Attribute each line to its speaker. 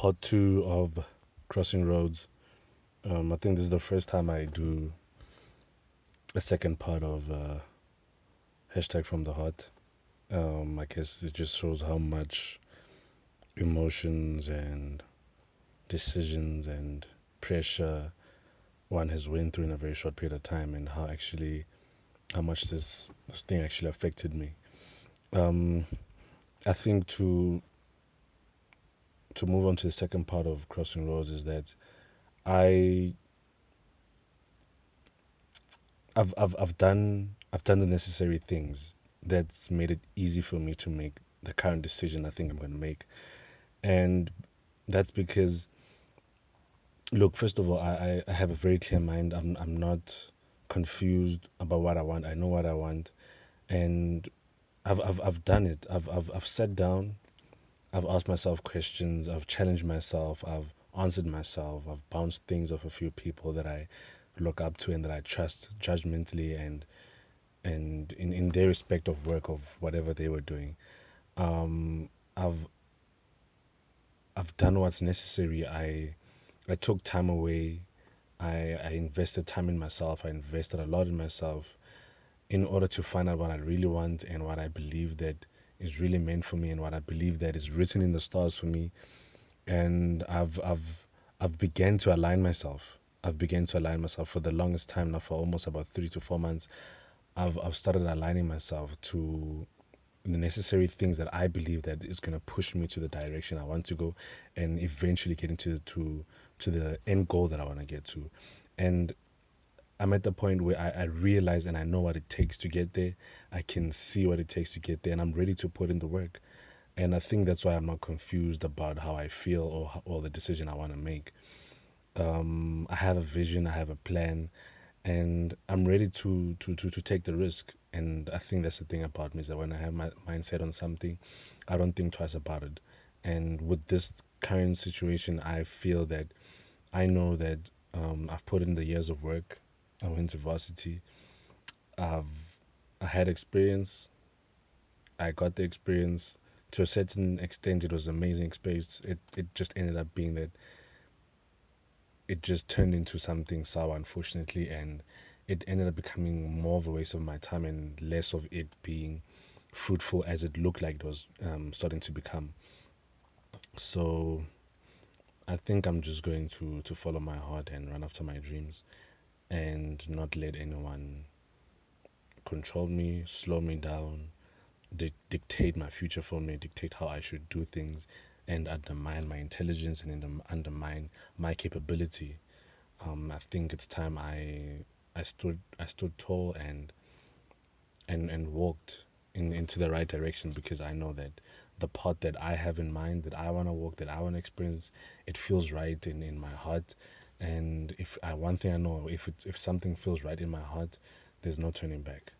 Speaker 1: part two of Crossing Roads. I think this is the first time I do a second part of hashtag from the heart. I guess it just shows how much emotions and decisions and pressure one has went through in a very short period of time, and how much this thing actually affected me. Um, I think to move on to the second part of Crossing Roads is that I I've done the necessary things that's made it easy for me to make the current decision I think I'm gonna make. And that's because, look, first of all, I have a very clear mind. I'm not confused about what I want. I know what I want, and I've done it. I've sat down. I've asked myself questions. I've challenged myself. I've answered myself. I've bounced things off a few people that I look up to and that I trust judgmentally, and in their respect of work of whatever they were doing. Um, I've I've done what's necessary. I took time away. I invested time in myself. I invested a lot in myself in order to find out what I really want and what I believe that is really meant for me and what I believe that is written in the stars for me. And I've began to align myself. I've began to align myself for the longest time now, for almost about 3 to 4 months. I've started aligning myself to the necessary things that I believe that is going to push me to the direction I want to go, and eventually get into to the end goal that I want to get to. And I'm at the point where I realize and I know what it takes to get there. I can see what it takes to get there, and I'm ready to put in the work. And I think that's why I'm not confused about how I feel or the decision I want to make. I have a vision, I have a plan, and I'm ready to take the risk. And I think that's the thing about me is that when I have my mindset on something, I don't think twice about it. And with this current situation, I feel that I know that I've put in the years of work. I went to varsity. I've I had experience. I got the experience to a certain extent. It was an amazing experience. It just ended up being that it just turned into something sour, unfortunately, and it ended up becoming more of a waste of my time and less of it being fruitful as it looked like it was starting to become. So I think I'm just going to follow my heart and run after my dreams and not let anyone control me, slow me down, dictate my future for me, dictate how I should do things, and undermine my intelligence and undermine my capability. I think it's time I stood tall and walked into the right direction, because I know that the path that I have in mind, that I want to walk, that I want to experience, it feels right in my heart. And if I one thing I know, if something feels right in my heart, there's no turning back.